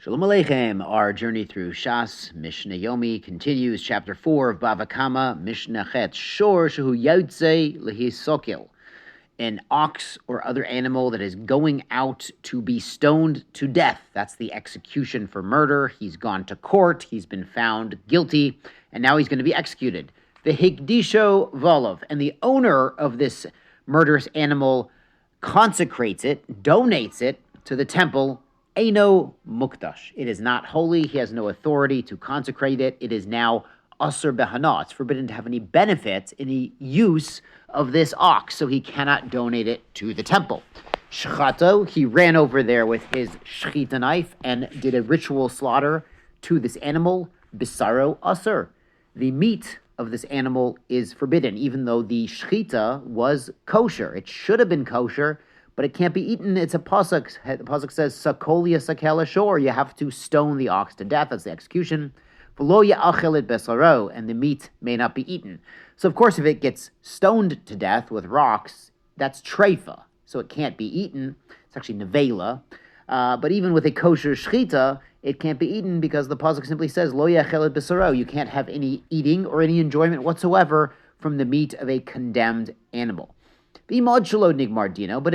Shalom Aleichem, our journey through Shas, Mishnah Yomi, continues chapter 4 of Bava Kama, Mishnah Chet, Shor Shehu Yotze Lehi Sokil, an ox or other animal that is going out to be stoned to death. That's the execution for murder. He's gone to court, he's been found guilty, and now he's going to be executed. The Hikdisho Volov, and the owner of this murderous animal consecrates it, donates it to the temple. Eino mukdash. It is not holy. He has no authority to consecrate it. It is now asur behana. It's forbidden to have any benefit, any use of this ox, so he cannot donate it to the temple. Shchato, he ran over there with his shchita knife and did a ritual slaughter to this animal. Bisaro asur. The meat of this animal is forbidden, even though the shchita was kosher. It should have been kosher, but it can't be eaten. It's a pasuk. The pasuk says, "Sakolia sakela shor." You have to stone the ox to death. That's the execution. V'lo ya'achel et besaro, and the meat may not be eaten. So, of course, if it gets stoned to death with rocks, that's treifa, so it can't be eaten. It's actually nevela. But even with a kosher shchita, it can't be eaten because the pasuk simply says, "Lo ya'achel et besaro." You can't have any eating or any enjoyment whatsoever from the meat of a condemned animal. But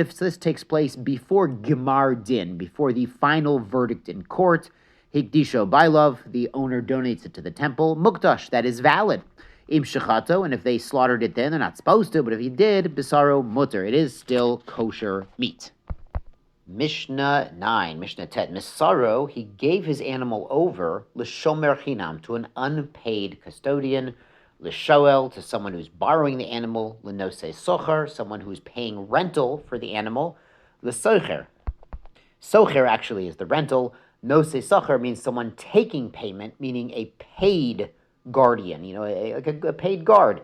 if this takes place before Gemar Din, before the final verdict in court, Hikdisho Bailov, the owner donates it to the temple, Mukdash, that is valid. Im Shechato, and if they slaughtered it then, they're not supposed to, but if he did, Bisaro Mutter, it is still kosher meat. Mishnah 9, Mishnah Tet, Misaro, he gave his animal over, L'shomer Chinam, to an unpaid custodian, L'shoel, to someone who's borrowing the animal, L'nose socher, someone who's paying rental for the animal, L'socher. Socher actually is the rental. Nose socher means someone taking payment, meaning a paid guardian, like a paid guard.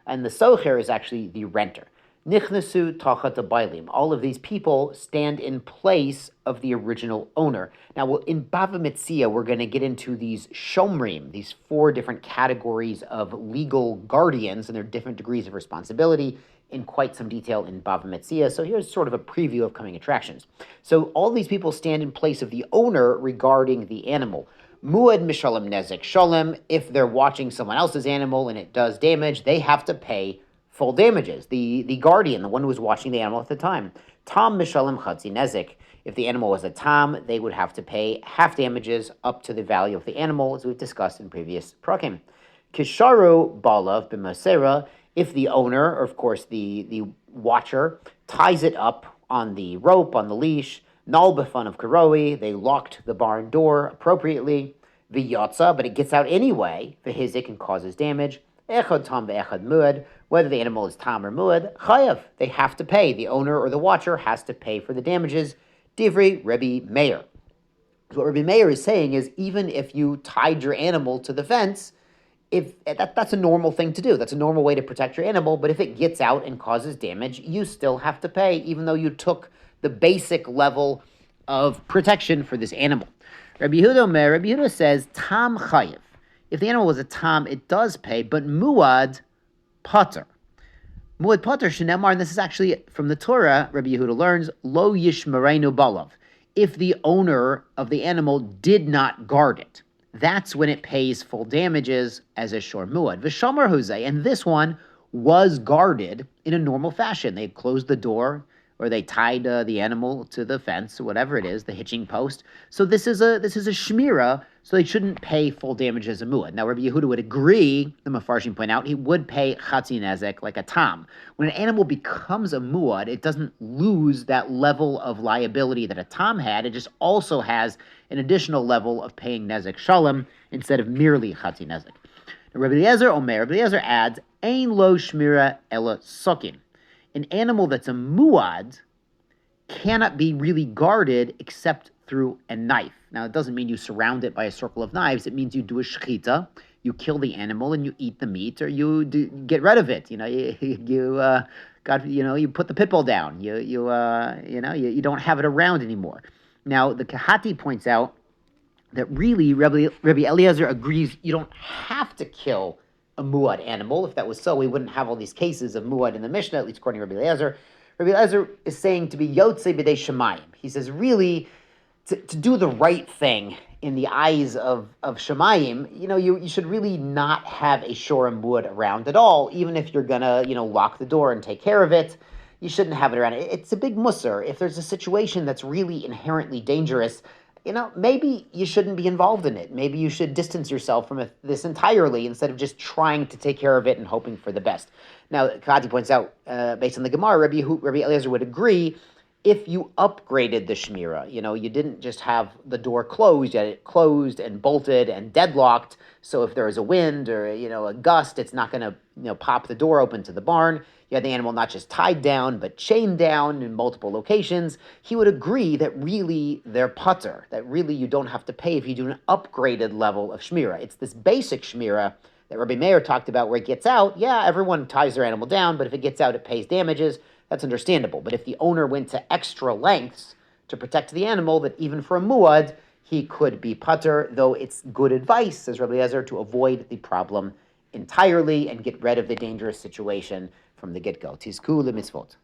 And the socher is actually the renter. Nichnasu tachat bailim. All of these people stand in place of the original owner. Now, in Bava Metzia, we're going to get into these shomrim, these 4 different categories of legal guardians and their different degrees of responsibility in quite some detail in Bava Metzia. So here's sort of a preview of coming attractions. So all these people stand in place of the owner regarding the animal. Muad mishalem nezek shalem. If they're watching someone else's animal and it does damage, they have to pay full damages. The guardian, the one who was watching the animal at the time. Tam mishalem chatzi nezek. If the animal was a tam, they would have to pay half damages up to the value of the animal, as we've discussed in previous prakim. Kisharu balav b'masera. If the owner, or of course the watcher, ties it up on the rope, on the leash, nal b'fun of karoi, they locked the barn door appropriately, v'yotza, but it gets out anyway, v'hizik, and causes damage, echad tam v'echad muad, whether the animal is tam or muad, chayav, they have to pay. The owner or the watcher has to pay for the damages. Divrei Rebbe Meir. So what Rebbe Meir is saying is, even if you tied your animal to the fence, that's a normal thing to do. That's a normal way to protect your animal, but if it gets out and causes damage, you still have to pay, even though you took the basic level of protection for this animal. Rabbi Yehuda says, tam chayiv. If the animal was a tam, it does pay, but muad pater. Muad pater shenemar, and this is actually from the Torah, Rabbi Yehuda learns, lo yishmerenu balav. If the owner of the animal did not guard it, that's when it pays full damages as a shor muad. V'shamar huzay, and this one was guarded in a normal fashion. They closed the door, or they tied the animal to the fence, or whatever it is, the hitching post. So this is a shmira, so they shouldn't pay full damage as a muad. Now, Rabbi Yehuda would agree, the Mefarshim point out, he would pay chatzi nezek like a tam. When an animal becomes a muad, it doesn't lose that level of liability that a tam had. It just also has an additional level of paying nezek shalom instead of merely chatzi nezek. Now, Rabbi Eliezer adds, ein lo shmira ela sokin. An animal that's a muad cannot be really guarded except through a knife. Now, it doesn't mean you surround it by a circle of knives. It means you do a shechita, you kill the animal and you eat the meat, or you get rid of it. You put the pit bull down. You don't have it around anymore. Now, the Kahati points out that really Rabbi Eliezer agrees you don't have to kill a muad animal. If that was so, we wouldn't have all these cases of muad in the Mishnah, at least according to Rabbi Eliezer. Rabbi Eliezer is saying to be yotze b'dei shemayim. He says, really, to do the right thing in the eyes of Shemayim, you should really not have a shorim wood around at all, even if you're gonna, lock the door and take care of it. You shouldn't have it around. It's a big musser. If there's a situation that's really inherently dangerous, maybe you shouldn't be involved in it. Maybe you should distance yourself from this entirely instead of just trying to take care of it and hoping for the best. Now, Kati points out, based on the Gemara, Rabbi Eliezer would agree if you upgraded the Shmira. You didn't just have the door closed, you had it closed and bolted and deadlocked, so if there is a wind or, a gust, it's not going to, pop the door open to the barn. You had the animal not just tied down, but chained down in multiple locations. He would agree that really they're putter, that really you don't have to pay if you do an upgraded level of Shmira. It's this basic Shmira that Rabbi Meir talked about where it gets out. Yeah, everyone ties their animal down, but if it gets out, it pays damages. That's understandable. But if the owner went to extra lengths to protect the animal, that even for a muad, he could be putter, though it's good advice, says Rabbi Eliezer, to avoid the problem entirely and get rid of the dangerous situation from the get-go. Tizku le mitzvot.